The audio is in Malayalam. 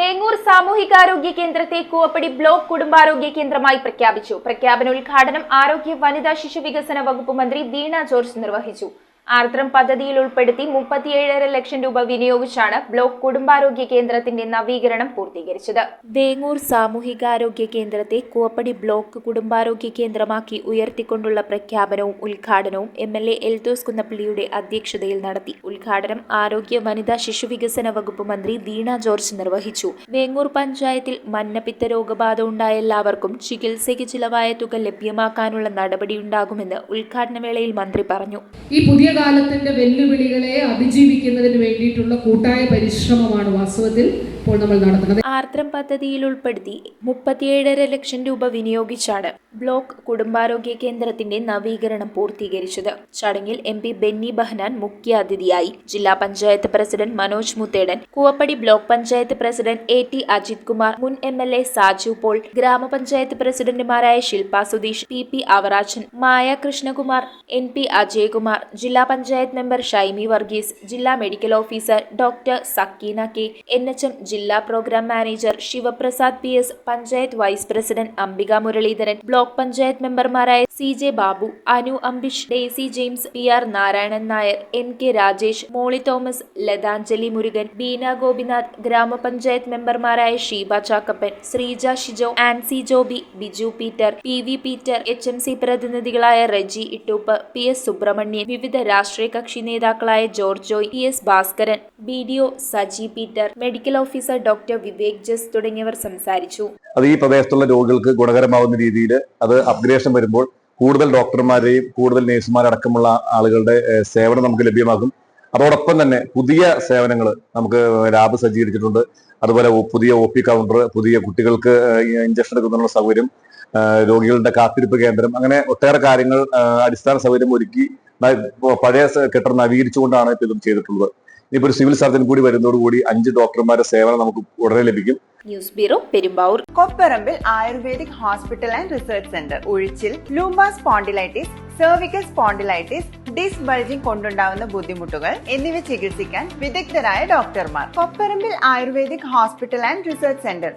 വേങ്ങൂർ സാമൂഹികാരോഗ്യ കേന്ദ്രത്തെ കൂവപ്പടി ബ്ലോക്ക് കുടുംബാരോഗ്യ കേന്ദ്രമായി പ്രഖ്യാപിച്ചു. പ്രഖ്യാപനോദ്ഘാടനം ആരോഗ്യ വനിതാ ശിശു വികസന വകുപ്പ് മന്ത്രി വീണ ജോർജ് നിർവഹിച്ചു. ആർദ്രം പദ്ധതിയിൽ ഉൾപ്പെടുത്തി 37.5 ലക്ഷം രൂപ വിനിയോഗിച്ചാണ് ബ്ലോക്ക് കുടുംബാരോഗ്യ കേന്ദ്രത്തിന്റെ നവീകരണം പൂർത്തീകരിച്ചത്. വേങ്ങൂർ സാമൂഹികാരോഗ്യ കേന്ദ്രത്തെ കൂവപ്പടി ബ്ലോക്ക് കുടുംബാരോഗ്യ കേന്ദ്രമാക്കി ഉയർത്തിക്കൊണ്ടുള്ള പ്രഖ്യാപനവും ഉദ്ഘാടനവും MLA എൽദോസ് കുന്നപ്പള്ളിയുടെ അധ്യക്ഷതയിൽ നടത്തി. ഉദ്ഘാടനം ആരോഗ്യ വനിതാ ശിശു വികസന വകുപ്പ് മന്ത്രി വീണ ജോർജ് നിർവഹിച്ചു. വേങ്ങൂർ പഞ്ചായത്തിൽ മഞ്ഞപ്പിത്ത രോഗബാധ ഉണ്ടായ എല്ലാവർക്കും ചികിത്സയ്ക്ക് ചിലവായ തുക ലഭ്യമാക്കാനുള്ള നടപടിയുണ്ടാകുമെന്ന് ഉദ്ഘാടന വേളയിൽ മന്ത്രി പറഞ്ഞു. കാലത്തിന്റെ വെല്ലുവിളികളെ അതിജീവിക്കുന്നതിന് വേണ്ടിയിട്ടുള്ള കൂട്ടായ പരിശ്രമമാണ് വാസ്തവത്തിൽ ഇപ്പോൾ നമ്മൾ നടത്തുന്നത്. ആർദ്രം പദ്ധതിയിൽ ഉൾപ്പെടുത്തി 37.5 ലക്ഷം രൂപ വിനിയോഗിച്ചാണ് ബ്ലോക്ക് കുടുംബാരോഗ്യ കേന്ദ്രത്തിന്റെ നവീകരണം പൂർത്തീകരിച്ചത്. ചടങ്ങിൽ MP ബെന്നി ബഹനാൻ മുഖ്യാതിഥിയായി. ജില്ലാ panchayat president Manoj Muthedan, Koovappady block panchayat president AT Ajith Kumar, മുൻ MLA സാജു പോൾ, ഗ്രാമപഞ്ചായത്ത് പ്രസിഡന്റുമാരായ ശില്പ സുധീഷ്, PP അവറാച്ചൻ, മായ കൃഷ്ണകുമാർ, NP അജയ്കുമാർ, ജില്ലാ പഞ്ചായത്ത് മെമ്പർ ഷൈമി വർഗീസ്, ജില്ലാ medical officer doctor Sakkeena K, NHM ജില്ലാ programme manager Sivaprasad PS, panchayat vice president Ambika Muralidharan, block panchayat മെമ്പർമാരായ CJ Babu, Anu Ambish, Daisy James, PR Narayanan Nair, MK Rajesh, Molly Thomas, Lathanjali Murugan, Beena Gopinath, gramapanchayat മെമ്പർമാരായ Sheeba Chakkappan, Sreeja Shijo, Ancy Joby, Biju Peter, PV Peter, HMC പ്രതിനിധികളായ റെജി ഇട്ടൂപ്പ്, PS സുബ്രഹ്മണ്യൻ, വിവിധ രാഷ്ട്രീയ കക്ഷി നേതാക്കളായ George Joy, PS Bhaskaran, BDO Saji Peter, medical officer doctor Vivek ജസ് തുടങ്ങിയവർ സംസാരിച്ചു. അത് ഈ പ്രദേശത്തുള്ള രോഗികൾക്ക് ഗുണകരമാവുന്ന രീതിയിൽ അത് അപ്ഗ്രേഷൻ വരുമ്പോൾ കൂടുതൽ ഡോക്ടർമാരെയും കൂടുതൽ നഴ്സുമാരടക്കമുള്ള ആളുകളുടെ സേവനം നമുക്ക് ലഭ്യമാകും. അതോടൊപ്പം തന്നെ പുതിയ സേവനങ്ങൾ നമുക്ക് ലാബ് സജ്ജീകരിച്ചിട്ടുണ്ട്. അതുപോലെ പുതിയ OP കൗണ്ടർ, പുതിയ കുട്ടികൾക്ക് ഇഞ്ചക്ഷൻ എടുക്കുന്നതിനുള്ള സൗകര്യം, രോഗികളുടെ കാത്തിരിപ്പ് കേന്ദ്രം, അങ്ങനെ ഒട്ടേറെ കാര്യങ്ങൾ അടിസ്ഥാന സൗകര്യം ഒരുക്കി പഴയ കെട്ടിടം നവീകരിച്ചുകൊണ്ടാണ് ഇതും ചെയ്തിട്ടുള്ളത്. ഇനിയിപ്പോൾ ഒരു സിവിൽ സർജൻ കൂടി വരുന്നതോടുകൂടി 5 ഡോക്ടർമാരുടെ സേവനം നമുക്ക് ഉടനെ ലഭിക്കും. News bureau, Perumbavoor. Kopparambil Ayurvedic hospital and research centre. ഉഴിച്ചിൽ, lumbar spondylitis, cervical spondylitis, disc bulging കൊണ്ടുണ്ടാവുന്ന ബുദ്ധിമുട്ടുകൾ എന്നിവ ചികിത്സിക്കാൻ വിദഗ്ധരായ ഡോക്ടർമാർ. Kopparambil Ayurvedic hospital and research centre.